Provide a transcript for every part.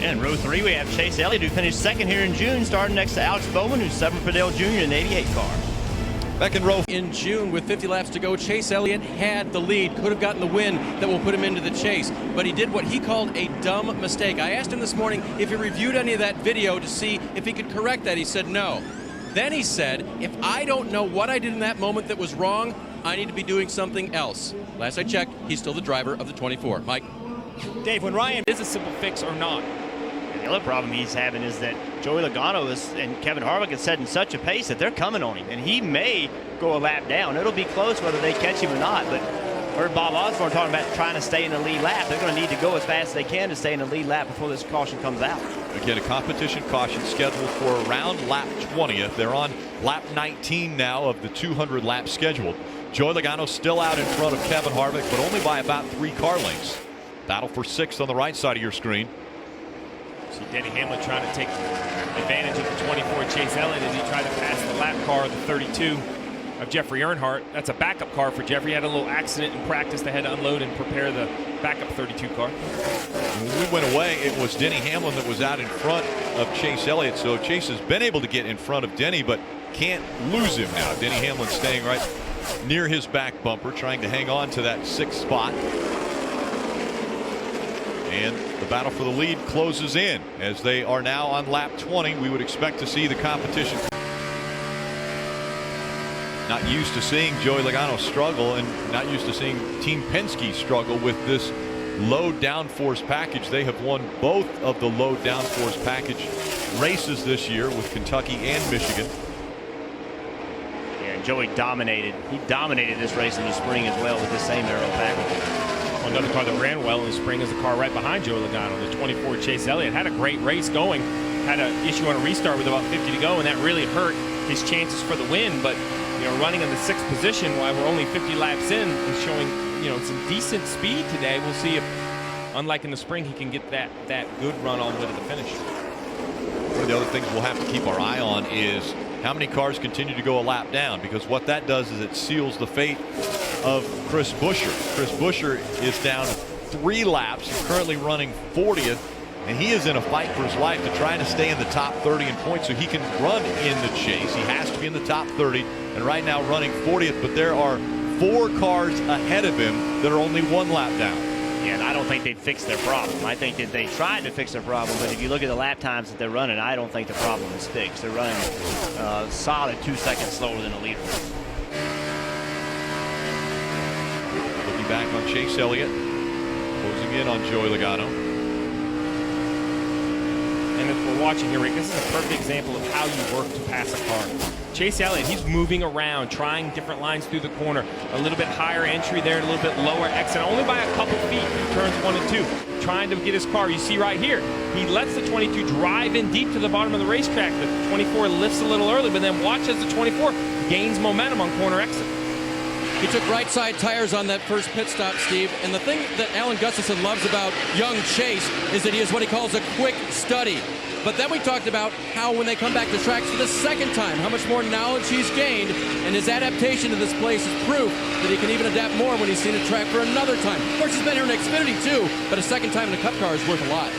In row 3, we have Chase Elliott, who finished second here in June, starting next to Alex Bowman, who's 7th for Dale Jr. in the 88 car. Back in row in June with 50 laps to go, Chase Elliott had the lead, could have gotten the win that will put him into the chase, but he did what he called a dumb mistake. I asked him this morning if he reviewed any of that video to see if he could correct that. He said no. Then he said, if I don't know what I did in that moment that was wrong, I need to be doing something else. Last I checked, he's still the driver of the 24. Mike? Dave, when Ryan is a simple fix or not? The other problem he's having is that Joey Logano and Kevin Harvick is setting such a pace that they're coming on him, and he may go a lap down. It'll be close whether they catch him or not, but I heard Bob Osborne talking about trying to stay in the lead lap. They're going to need to go as fast as they can to stay in the lead lap before this caution comes out. Again, a competition caution scheduled for around lap 20th. They're on lap 19 now of the 200 laps scheduled. Joey Logano still out in front of Kevin Harvick, but only by about 3 car lengths. Battle for 6th on the right side of your screen. See Denny Hamlin trying to take advantage of the 24 Chase Elliott as he tried to pass the lap car, the 32 of Jeffrey Earnhardt. That's a backup car for Jeffrey. He had a little accident in practice. They had to unload and prepare the backup 32 car. When we went away, it was Denny Hamlin that was out in front of Chase Elliott. So Chase has been able to get in front of Denny, but can't lose him now. Denny Hamlin staying right near his back bumper, trying to hang on to that 6th spot. And the battle for the lead closes in as they are now on lap 20. We would expect to see the competition. Not used to seeing Joey Logano struggle, and not used to seeing Team Penske struggle with this low downforce package. They have won both of the low downforce package races this year with Kentucky and Michigan. Yeah, Joey dominated. He dominated this race in the spring as well with the same aero package. Another car that ran well in the spring is the car right behind Joey Logano, the 24 Chase Elliott. Had a great race going, had an issue on a restart with about 50 to go, and that really hurt his chances for the win. But you know, running in the 6th position while we're only 50 laps in and showing, you know, some decent speed today. We'll see if, unlike in the spring, he can get that good run all the way to the finish. One of the other things we'll have to keep our eye on is how many cars continue to go a lap down, because what that does is it seals the fate of Chris Buescher. Chris Buescher is down 3 laps. He's currently running 40th, and he is in a fight for his life to try to stay in the top 30 in points so he can run in the chase. He has to be in the top 30, and right now running 40th, but there are 4 cars ahead of him that are only 1 lap down. Yeah, and I don't think they fixed their problem. I think that they tried to fix their problem, but if you look at the lap times that they're running, I don't think the problem is fixed. They're running solid 2 seconds slower than the leader. Looking back on Chase Elliott, closing in on Joey Logano. And as we're watching here, Rick, this is a perfect example of how you work to pass a car. Chase Elliott, he's moving around, trying different lines through the corner. A little bit higher entry there, a little bit lower exit, only by a couple feet in turns 1 and 2. Trying to get his car. You see right here, he lets the 22 drive in deep to the bottom of the racetrack. The 24 lifts a little early, but then watch as the 24 gains momentum on corner exit. He took right side tires on that first pit stop, Steve. And the thing that Alan Gustafson loves about young Chase is that he is what he calls a quick study. But then we talked about how when they come back to tracks for the 2nd time, how much more knowledge he's gained, and his adaptation to this place is proof that he can even adapt more when he's seen a track for another time. Of course, he's been here in Xfinity too, but a 2nd time in a Cup car is worth a lot.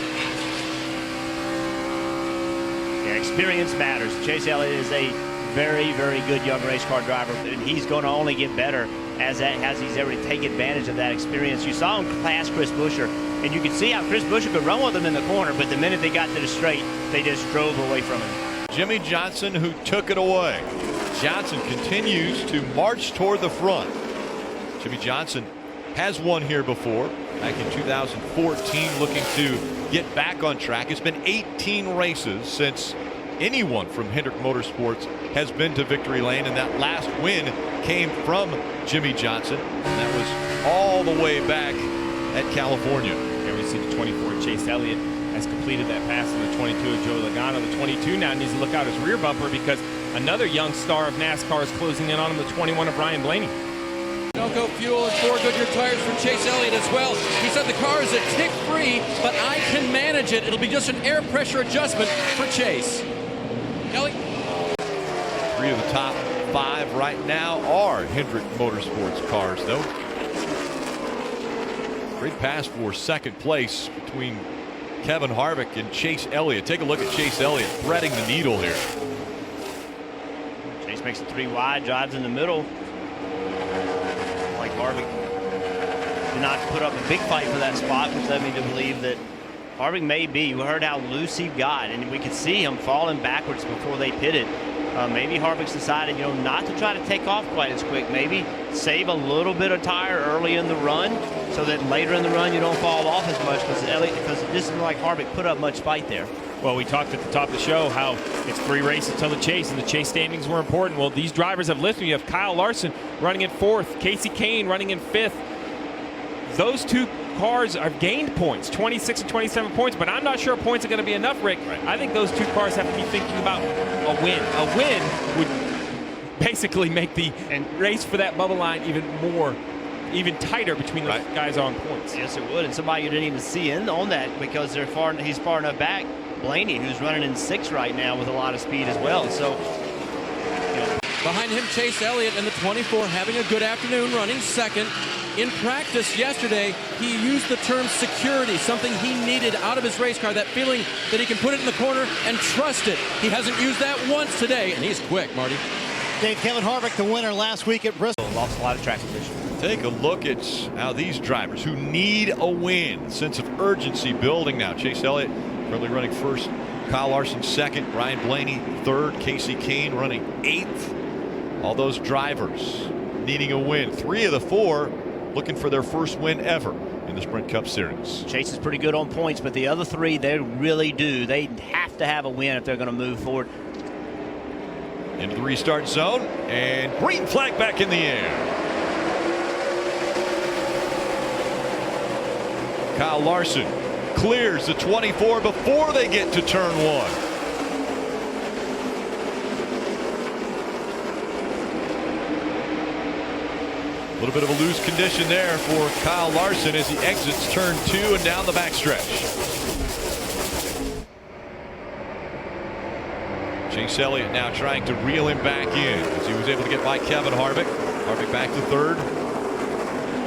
Yeah, experience matters. Chase Elliott is a very, very good young race car driver, and he's going to only get better as he's able to take advantage of that experience. You saw him pass Chris Buescher, and you could see how Chris Buescher could run with him in the corner, but the minute they got to the straight, they just drove away from him. Jimmie Johnson, who took it away. Johnson continues to march toward the front. Jimmie Johnson has won here before, back in 2014, looking to get back on track. It's been 18 races since anyone from Hendrick Motorsports has been to victory lane, and that last win came from Jimmie Johnson, and that was all the way back at California. There we see the 24 Chase Elliott has completed that pass on the 22 of Joey Logano. The 22 now needs to look out his rear bumper because another young star of NASCAR is closing in on him, the 21 of Ryan Blaney. Elko fuel and 4 Goodyear tires for Chase Elliott as well. He said the car is a tick free, but I can manage it. It'll be just an air pressure adjustment for Chase. Kelly? 3 of the top 5 right now are Hendrick Motorsports cars, though. Great pass for 2nd place between Kevin Harvick and Chase Elliott. Take a look at Chase Elliott threading the needle here. Chase makes it 3 wide, drives in the middle. Like Harvick did not put up a big fight for that spot, which led me to believe that Harvick may be. We heard how loose he got, and we could see him falling backwards before they pitted. Maybe Harvick's decided, not to try to take off quite as quick. Maybe save a little bit of tire early in the run so that later in the run you don't fall off as much, because it doesn't look like Harvick put up much fight there. Well, we talked at the top of the show how it's 3 races till the chase, and the chase standings were important. Well, these drivers have lifted. You have Kyle Larson running in 4th, Casey Kane running in 5th. Those 2 cars have gained points, 26 and 27 points, but I'm not sure points are going to be enough, Rick. Right. I think those 2 cars have to be thinking about a win. A win would basically make the race for that bubble line even tighter between those guys on points. Yes, it would, and somebody you didn't even see in on that because he's far enough back. Blaney, who's running in 6th right now with a lot of speed as well. So, Behind him, Chase Elliott in the 24, having a good afternoon, running 2nd. In practice yesterday, he used the term security, something he needed out of his race car, that feeling that he can put it in the corner and trust it. He hasn't used that once today, and he's quick, Marty. Dave, Kevin Harvick, the winner last week at Bristol. lost a lot of track position. Take a look at how these drivers who need a win, sense of urgency building now. Chase Elliott currently running 1st, Kyle Larson 2nd, Ryan Blaney 3rd, Casey Kane running 8th. All those drivers needing a win. 3 of the 4 looking for their first win ever in the Sprint Cup Series. Chase is pretty good on points, but the other 3, they really do. They have to have a win if they're going to move forward. Into the restart zone, and green flag back in the air. Kyle Larson clears the 24 before they get to turn 1. A little bit of a loose condition there for Kyle Larson as he exits turn 2 and down the backstretch. Chase Elliott now trying to reel him back in as he was able to get by Kevin Harvick. Harvick back to 3rd.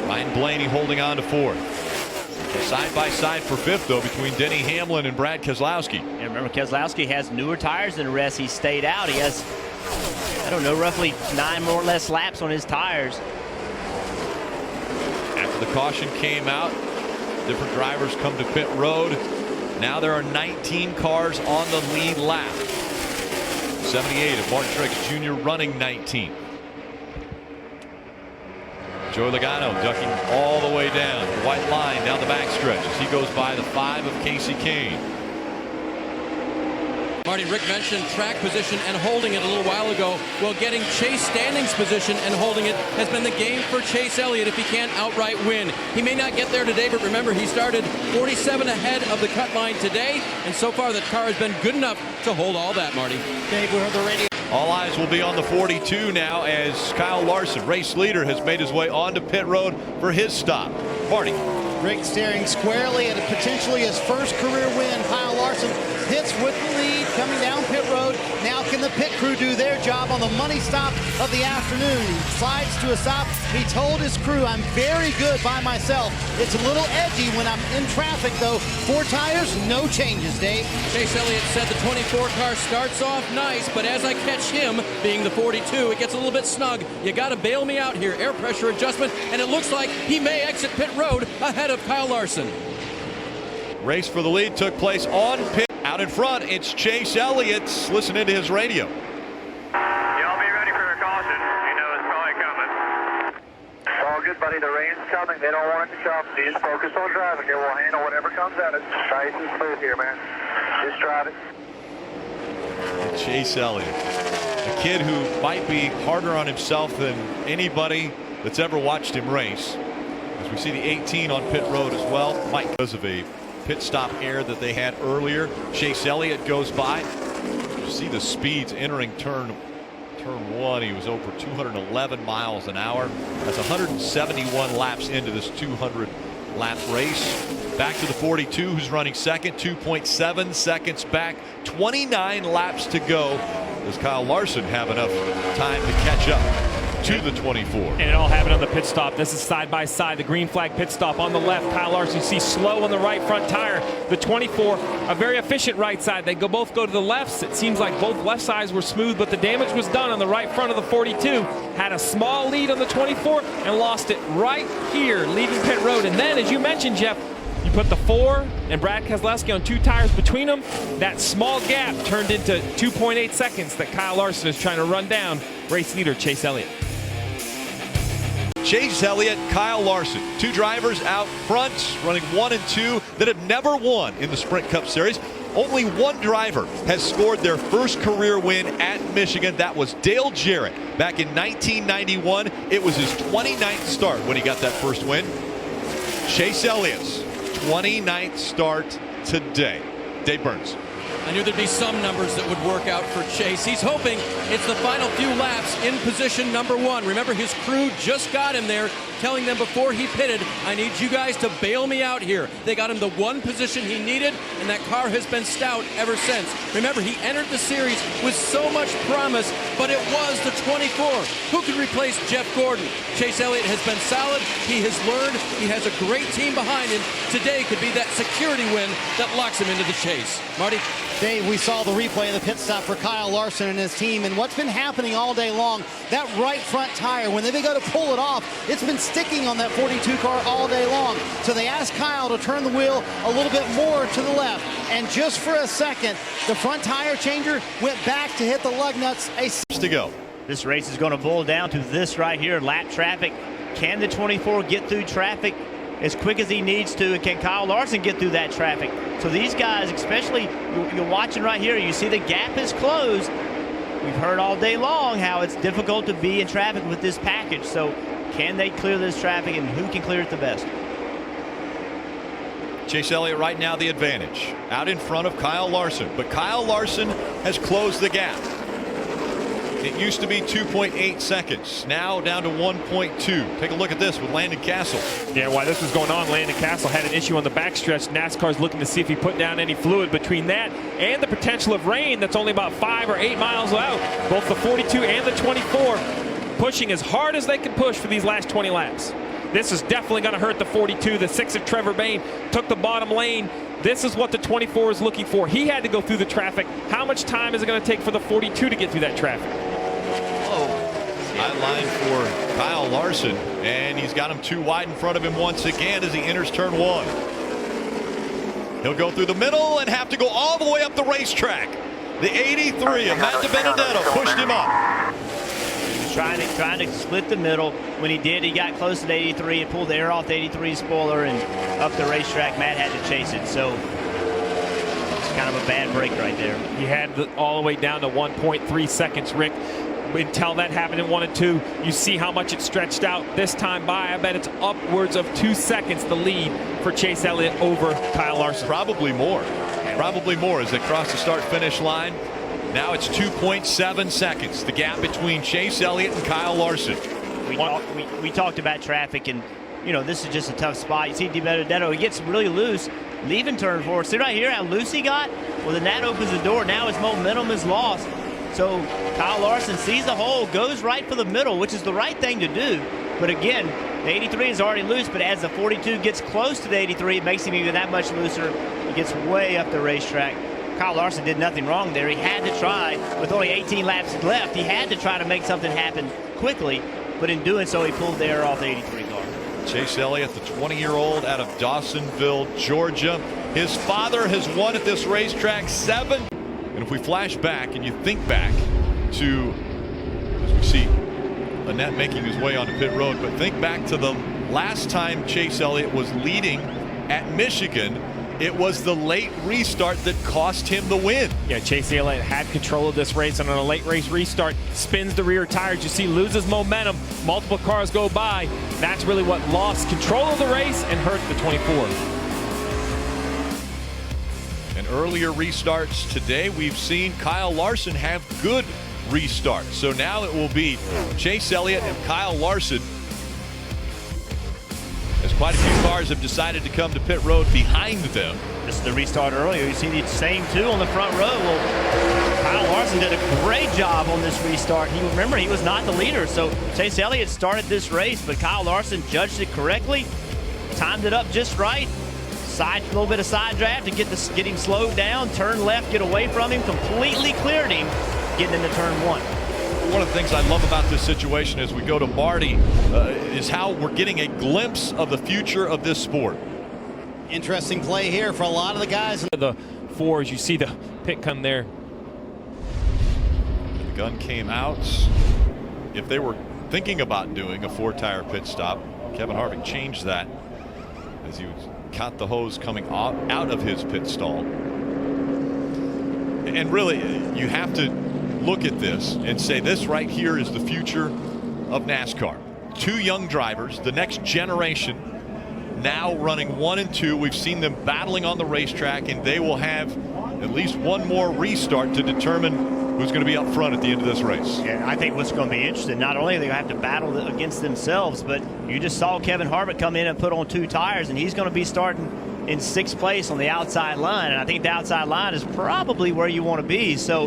Ryan Blaney holding on to 4th. Side by side for 5th though between Denny Hamlin and Brad Keselowski. And remember, Keselowski has newer tires than the rest. He stayed out. He has, I don't know, roughly 9 more or less laps on his tires. After the caution came out, different drivers come to pit road. Now there are 19 cars on the lead lap. 78 of Martin Truex Jr. running 19th. Joey Logano ducking all the way down. The white line down the backstretch as he goes by the 5 of Casey Kane. Marty, Rick mentioned track position and holding it a little while ago. Well, getting Chase standings position and holding it has been the game for Chase Elliott if he can't outright win. He may not get there today, but remember, he started 47 ahead of the cut line today, and so far the car has been good enough to hold all that, Marty. Dave, we heard the radio. All eyes will be on the 42 now as Kyle Larson, race leader, has made his way onto pit road for his stop. Marty. Rick staring squarely at potentially his first career win. Kyle Larson hits with the lead coming down pit road. Now can the pit crew do their job on the money stop of the afternoon? He slides to a stop. He told his crew, I'm very good by myself. It's a little edgy when I'm in traffic though. 4 tires, no changes, Dave. Chase Elliott said the 24 car starts off nice, but as I catch him, being the 42, it gets a little bit snug. You got to bail me out here. Air pressure adjustment, and it looks like he may exit pit road ahead of Kyle Larson. Race for the lead took place on pit. Out in front, it's Chase Elliott. Listen into his radio. Y'all be ready for a caution. You know it's probably coming. All good, buddy. The rain's coming. They don't want it to come. So just focus on driving. It will handle whatever comes at us. Nice and smooth here, man. Just drive it. Chase Elliott, a kid who might be harder on himself than anybody that's ever watched him race. As we see the 18 on pit road as well. Mike, because of a pit stop error that they had earlier. Chase Elliott goes by. You see the speeds entering turn 1. He was over 211 miles an hour. That's 171 laps into this 200 lap race. Back to the 42, who's running 2nd, 2.7 seconds back. 29 laps to go. Does Kyle Larson have enough time to catch up to the 24. And it all happened on the pit stop. This is side by side. The green flag pit stop on the left. Kyle Larson, you see slow on the right front tire. The 24, a very efficient right side. They both go to the lefts. It seems like both left sides were smooth, but the damage was done on the right front of the 42. Had a small lead on the 24 and lost it right here, leaving pit road. And then, as you mentioned, Jeff, you put the 4 and Brad Keselowski on 2 tires between them. That small gap turned into 2.8 seconds that Kyle Larson is trying to run down race leader Chase Elliott. Chase Elliott, Kyle Larson, 2 drivers out front, running 1 and 2 that have never won in the Sprint Cup Series. Only one driver has scored their first career win at Michigan. That was Dale Jarrett back in 1991. It was his 29th start when he got that first win. Chase Elliott's 29th start today. Dave Burns. I knew there'd be some numbers that would work out for Chase. He's hoping it's the final few laps in position number 1. Remember, his crew just got him there, telling them before he pitted, I need you guys to bail me out here. They got him the 1 position he needed, and that car has been stout ever since. Remember, he entered the series with so much promise, but it was the 24. Who could replace Jeff Gordon? Chase Elliott has been solid. He has learned. He has a great team behind him. Today could be that security win that locks him into the chase. Marty? Dave, we saw the replay of the pit stop for Kyle Larson and his team, and what's been happening all day long, that right front tire, when they go to pull it off, it's been sticking on that 42 car all day long. So they asked Kyle to turn the wheel a little bit more to the left, and just for a second, the front tire changer went back to hit the lug nuts. To go. This race is going to boil down to this right here, lap traffic. Can the 24 get through traffic as quick as he needs to, and can Kyle Larson get through that traffic? So these guys, especially, you're watching right here, you see the gap is closed. We've heard all day long how it's difficult to be in traffic with this package. So can they clear this traffic, and who can clear it the best? Chase Elliott right now the advantage, out in front of Kyle Larson, but Kyle Larson has closed the gap. It used to be 2.8 seconds, now down to 1.2. Take a look at this with Landon Castle. Yeah, while this was going on, Landon Castle had an issue on the backstretch. NASCAR's looking to see if he put down any fluid between that and the potential of rain that's only about 5 or 8 miles out. Both the 42 and the 24 pushing as hard as they can push for these last 20 laps. This is definitely going to hurt the 42. The 6 of Trevor Bayne took the bottom lane. This is what the 24 is looking for. He had to go through the traffic. How much time is it going to take for the 42 to get through that traffic? High line for Kyle Larson, and he's got him 2 wide in front of him once again as he enters turn 1. He'll go through the middle and have to go all the way up the racetrack. The 83 of Matt DiBenedetto pushed him up. He was trying to split the middle. When he did, he got close to the 83 and pulled the air off the 83 spoiler, and up the racetrack, Matt had to chase it. So it's kind of a bad break right there. He had all the way down to 1.3 seconds, Rick. Until that happened in 1 and 2, you see how much it stretched out this time by. I bet it's upwards of 2 seconds the lead for Chase Elliott over Kyle Larson. Probably more as they cross the start-finish line. Now it's 2.7 seconds, the gap between Chase Elliott and Kyle Larson. We talked about traffic, and this is just a tough spot. You see DiBenedetto, he gets really loose, leaving turn 4. See right here how loose he got? Well, then that opens the door. Now his momentum is lost. So Kyle Larson sees the hole, goes right for the middle, which is the right thing to do. But again, the 83 is already loose, but as the 42 gets close to the 83, it makes him even that much looser. He gets way up the racetrack. Kyle Larson did nothing wrong there. He had to try, with only 18 laps left, he had to try to make something happen quickly. But in doing so, he pulled the air off the 83 car. Chase Elliott, the 20-year-old out of Dawsonville, Georgia. His father has won at this racetrack 7. And if we flash back and you think back to, as we see Annett making his way onto pit road, but think back to the last time Chase Elliott was leading at Michigan, it was the late restart that cost him the win. Yeah, Chase Elliott had control of this race, and on a late race restart, spins the rear tires. You see, loses momentum. Multiple cars go by. That's really what lost control of the race and hurt the 24. And earlier restarts today, we've seen Kyle Larson have good restarts. So now it will be Chase Elliott and Kyle Larson, as quite a few cars have decided to come to pit road behind them. This is the restart earlier. You see the same two on the front row. Well, Kyle Larson did a great job on this restart. Remember, he was not the leader, so Chase Elliott started this race, but Kyle Larson judged it correctly, timed it up just right. A little bit of side draft to get him slowed down, turn left, get away from him, completely cleared him, getting into turn one. One of the things I love about this situation as we go to Marty is how we're getting a glimpse of the future of this sport. Interesting play here for a lot of the guys. The fours, you see the pit come there. The gun came out. If they were thinking about doing a 4-tire pit stop, Kevin Harvick changed that as he caught the hose coming out of his pit stall. And really, you have to look at this and say this right here is the future of NASCAR. Two young drivers, the next generation, now running 1 and 2. We've seen them battling on the racetrack, and they will have at least one more restart to determine who's going to be up front at the end of this race. Yeah, I think what's going to be interesting, not only are they going to have to battle against themselves, but you just saw Kevin Harvick come in and put on 2 tires, and he's going to be starting in 6th place on the outside line. And I think the outside line is probably where you want to be. So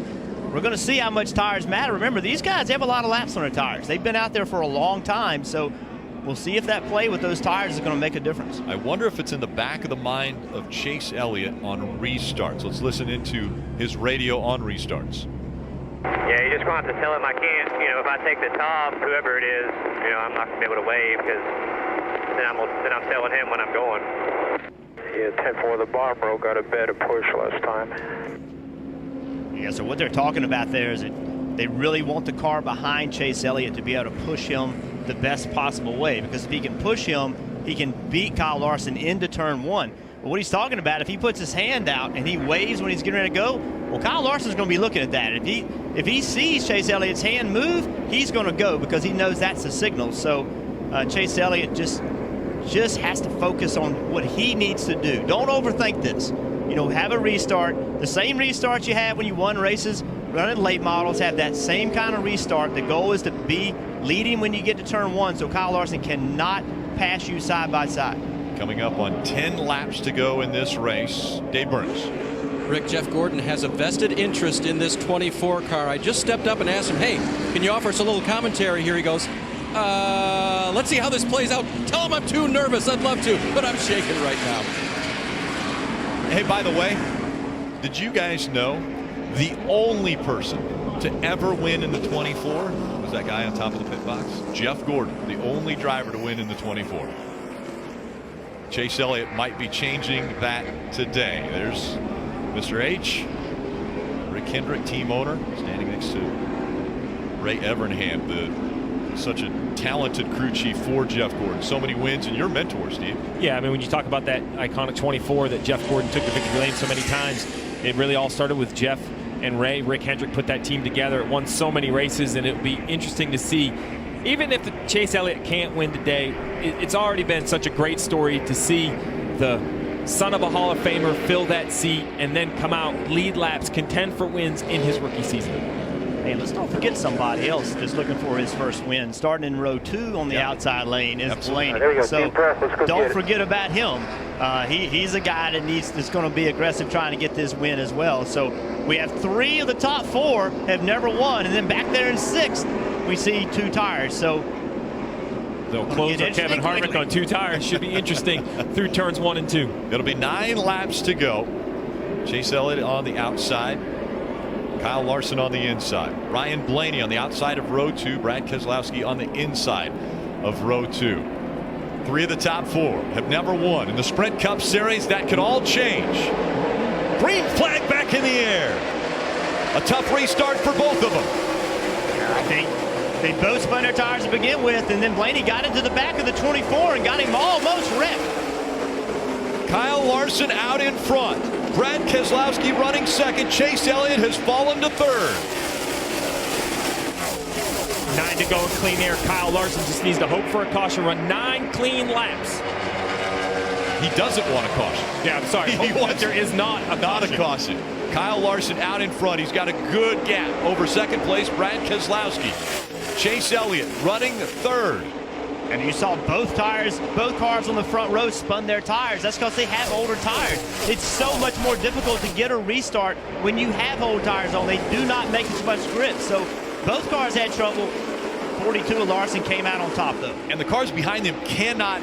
we're going to see how much tires matter. Remember, these guys have a lot of laps on their tires. They've been out there for a long time. So we'll see if that play with those tires is going to make a difference. I wonder if it's in the back of the mind of Chase Elliott on restarts. Let's listen into his radio on restarts. Yeah, you just going to have to tell him I can't, if I take the top, whoever it is, I'm not going to be able to wave because then I'm telling him when I'm going. Yeah, 10-4, the bar broke out of bed a push last time. Yeah, so what they're talking about there is that they really want the car behind Chase Elliott to be able to push him the best possible way, because if he can push him, he can beat Kyle Larson into turn 1. But what he's talking about, if he puts his hand out and he waves when he's getting ready to go, well, Kyle Larson's going to be looking at that. If he sees Chase Elliott's hand move, he's going to go because he knows that's a signal. So Chase Elliott just has to focus on what he needs to do. Don't overthink this. Have a restart. The same restart you have when you won races, running late models, have that same kind of restart. The goal is to be leading when you get to turn 1, so Kyle Larson cannot pass you side by side. Coming up on 10 laps to go in this race, Dave Burns. Rick, Jeff Gordon has a vested interest in this 24 car. I just stepped up and asked him, hey, can you offer us a little commentary here? He goes, let's see how this plays out. Tell him I'm too nervous. I'd love to, but I'm shaking right now. Hey, by the way, did you guys know the only person to ever win in the 24 was that guy on top of the pit box? Jeff Gordon, the only driver to win in the 24. Chase Elliott might be changing that today. There's Mr. H, Rick Hendrick, team owner, standing next to Ray Evernham, such a talented crew chief for Jeff Gordon. So many wins, and your mentor, Steve. Yeah, I mean, when you talk about that iconic 24 that Jeff Gordon took to victory lane so many times, it really all started with Jeff and Ray. Rick Hendrick put that team together. It won so many races, and it'll be interesting to see. Even if Chase Elliott can't win today, it's already been such a great story to see the son of a Hall of Famer fill that seat and then come out, lead laps, contend for wins in his rookie season. Hey, let's don't forget somebody else that's looking for his first win. Starting in row 2 on the outside lane is Blaney. So don't forget about him. He's a guy that's going to be aggressive trying to get this win as well. So we have 3 of the top 4 have never won, and then back there in 6th we see 2 tires. So they'll close on Kevin Harvick on 2 tires. Should be interesting through turns 1 and 2. It'll be 9 laps to go. Chase Elliott on the outside, Kyle Larson on the inside, Ryan Blaney on the outside of row 2, Brad Keselowski on the inside of row 2. 3 of the top 4 have never won in the Sprint Cup Series. That could all change. Green flag back in the air. A tough restart for both of them. I think they both spun their tires to begin with, and then Blaney got into the back of the 24 and got him almost wrecked. Kyle Larson out in front. Brad Keselowski running second. Chase Elliott has fallen to 3rd. 9 to go in clean air. Kyle Larson just needs to hope for a caution run. 9 clean laps. He doesn't want a caution. Yeah, I'm sorry. There is not a caution. Kyle Larson out in front. He's got a good gap over second place, Brad Keselowski. Chase Elliott running 3rd. And you saw both cars on the front row spun their tires. That's because they have older tires. It's so much more difficult to get a restart when you have old tires on. They do not make as much grip. So both cars had trouble. 42 Larson came out on top, though. And the cars behind them cannot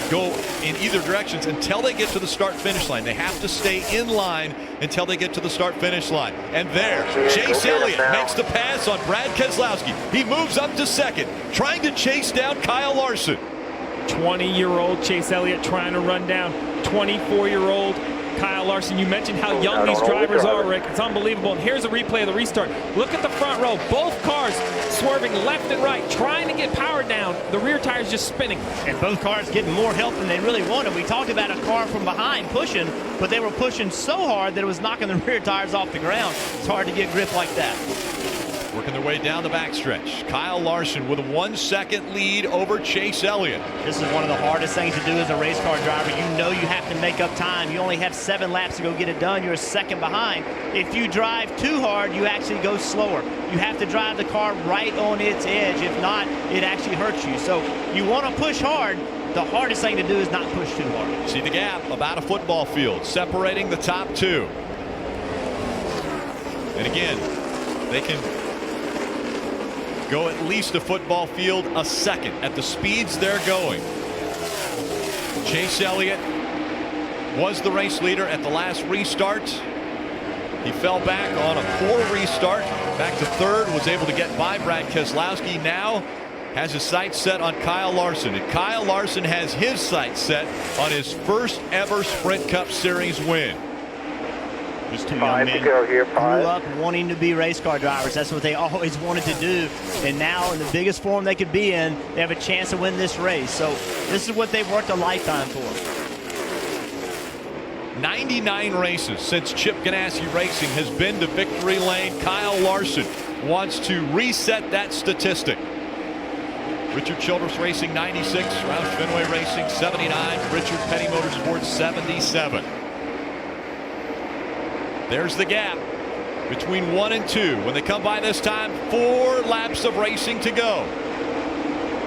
go in either directions until they get to the start-finish line. They have to stay in line until they get to the start-finish line. And there, Chase Elliott makes the pass on Brad Keselowski. He moves up to second, trying to chase down Kyle Larson. 20-year-old Chase Elliott trying to run down 24-year-old Kyle Larson. You mentioned how young these drivers are, Rick. It's unbelievable. And here's a replay of the restart. Look at the front row. Both cars swerving left and right, trying to get power down. The rear tire's just spinning. And both cars getting more help than they really wanted. We talked about a car from behind pushing, but they were pushing so hard that it was knocking the rear tires off the ground. It's hard to get grip like that. Working their way down the backstretch. Kyle Larson with a 1-second lead over Chase Elliott. This is one of the hardest things to do as a race car driver. You know you have to make up time. You only have 7 laps to go get it done. You're a second behind. If you drive too hard, you actually go slower. You have to drive the car right on its edge. If not, it actually hurts you. So you want to push hard. The hardest thing to do is not push too hard. See the gap, about a football field, separating the top 2. And again, they can go at least a football field a second at the speeds they're going. Chase Elliott was the race leader at the last restart. He fell back on a poor restart, back to third, was able to get by Brad Keselowski. Now has his sights set on Kyle Larson, and Kyle Larson has his sights set on his first ever Sprint Cup Series win. These two young men grew up wanting to be race car drivers. That's what they always wanted to do. And now in the biggest form they could be in, they have a chance to win this race. So this is what they've worked a lifetime for. 99 races since Chip Ganassi Racing has been to victory lane. Kyle Larson wants to reset that statistic. Richard Childress Racing 96, Roush Fenway Racing 79, Richard Petty Motorsports 77. There's the gap between 1 and 2. When they come by this time, 4 laps of racing to go.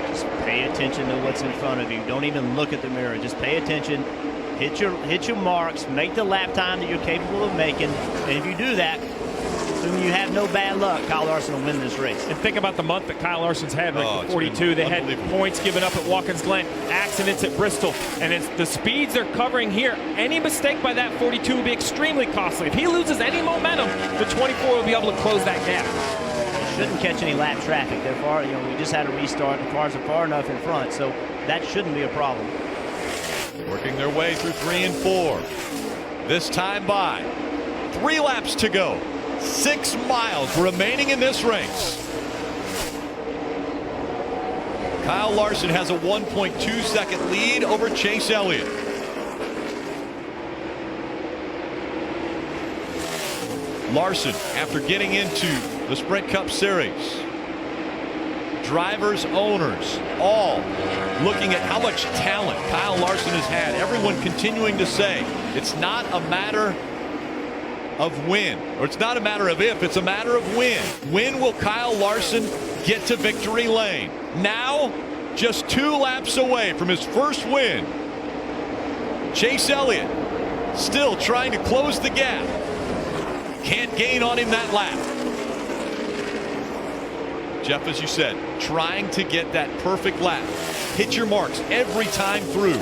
Just pay attention to what's in front of you. Don't even look at the mirror. Just pay attention. Hit your marks. Make the lap time that you're capable of making. And if you do that, assuming you have no bad luck, Kyle Larson will win this race. And think about the month that Kyle Larson's had, like 42. They had points given up at Watkins Glen, accidents at Bristol, and it's the speeds they're covering here. Any mistake by that 42 will be extremely costly. If he loses any momentum, the 24 will be able to close that gap. Shouldn't catch any lap traffic. They're far, we just had a restart. The cars are far enough in front, so that shouldn't be a problem. Working their way through 3 and 4. This time by 3 laps to go. 6 miles remaining in this race. Kyle Larson has a 1.2-second lead over Chase Elliott. Larson, after getting into the Sprint Cup Series, drivers, owners, all looking at how much talent Kyle Larson has had. Everyone continuing to say it's not a matter of when, or it's not a matter of if, it's a matter of when. When will Kyle Larson get to victory lane? Now, just 2 laps away from his first win. Chase Elliott still trying to close the gap. Can't gain on him that lap. Jeff, as you said, trying to get that perfect lap. Hit your marks every time through.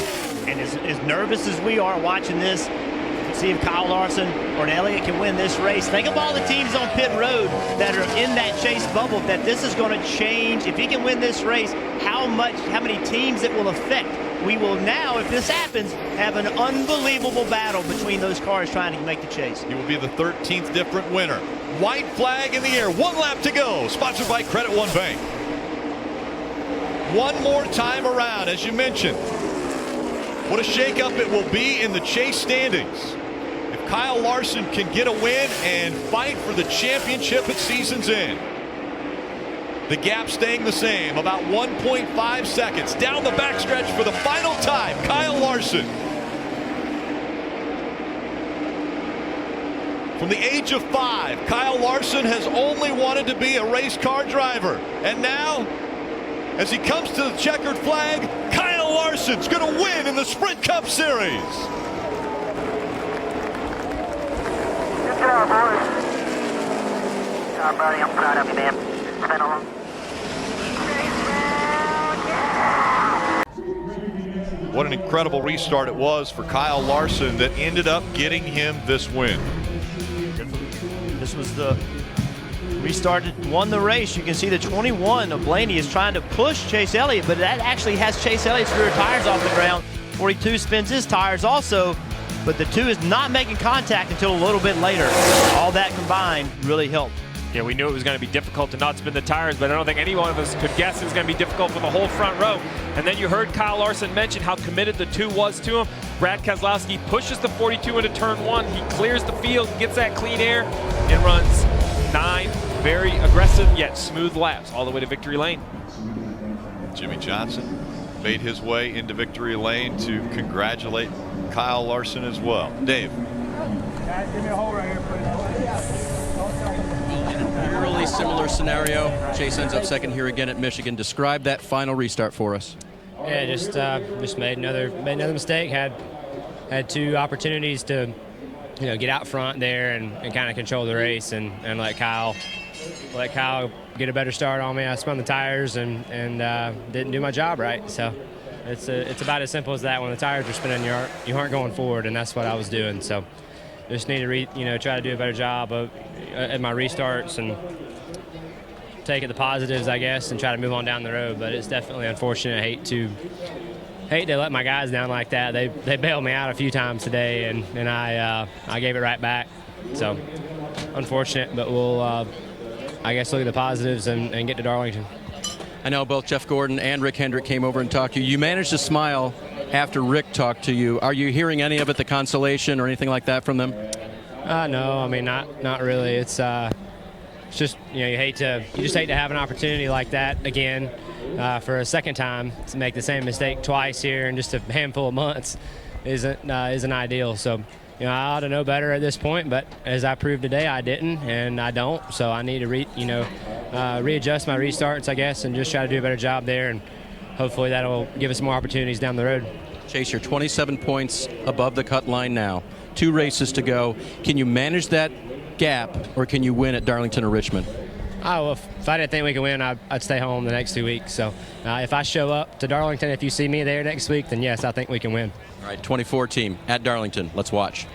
And as nervous as we are watching this, see if Kyle Larson or Elliott can win this race. Think of all the teams on pit road that are in that Chase bubble, that this is going to change. If he can win this race, how many teams it will affect. We will now, if this happens, have an unbelievable battle between those cars trying to make the chase. He will be the 13th different winner. White flag in the air, 1 lap to go. Sponsored by Credit One Bank. One more time around, as you mentioned. What a shakeup it will be in the Chase standings. If Kyle Larson can get a win and fight for the championship at season's end. The gap staying the same, about 1.5 seconds. Down the backstretch for the final time, Kyle Larson. From the age of 5, Kyle Larson has only wanted to be a race car driver. And now, as he comes to the checkered flag. Kyle Larson's going to win in the Sprint Cup Series. Good job, boys. Good job, buddy. I'm proud of you, man. It's been a long... What an incredible restart it was for Kyle Larson that ended up getting him this win. This was the restart that won the race. You can see the 21 of Blaney is trying to push Chase Elliott, but that actually has Chase Elliott's rear tires off the ground. 42 spins his tires also, but the 2 is not making contact until a little bit later. All that combined really helped. Yeah, we knew it was going to be difficult to not spin the tires, but I don't think any one of us could guess it was going to be difficult for the whole front row. And then you heard Kyle Larson mention how committed the 2 was to him. Brad Keselowski pushes the 42 into turn 1. He clears the field, gets that clean air, and runs 9 very aggressive yet smooth laps all the way to victory lane. Jimmy Johnson made his way into victory lane to congratulate Kyle Larson as well. Dave. Guys, give me a hole right here, please. Really similar scenario. Chase ends up second here again at Michigan. Describe that final restart for us. Yeah, just made another mistake. Had 2 opportunities to, get out front there and kind of control the race and let Kyle get a better start on me. I spun the tires and didn't do my job right. So it's about as simple as that. When the tires are spinning, you aren't going forward, and that's what I was doing. So just need to try to do a better job at my restarts and take it the positives, I guess, and try to move on down the road. But it's definitely unfortunate. I hate to let my guys down like that. They bailed me out a few times today, and I gave it right back. So unfortunate, but we'll I guess look at the positives and get to Darlington. I know both Jeff Gordon and Rick Hendrick came over and talked to you. You managed to smile after Rick talked to you. Are you hearing any of it, the consolation or anything like that from them? No, I mean not really. It's just you just hate to have an opportunity like that again for a second time to make the same mistake twice here in just a handful of months isn't ideal. So I ought to know better at this point, but as I proved today, I didn't and I don't. So I need to readjust my restarts, I guess, and just try to do a better job there, and hopefully that'll give us more opportunities down the road. Chase, you're 27 points above the cut line now. 2 races to go. Can you manage that gap, or can you win at Darlington or Richmond? Well, if I didn't think we could win, I'd stay home the next 2 weeks. So if I show up to Darlington, if you see me there next week, then yes, I think we can win. All right, 24 team at Darlington. Let's watch.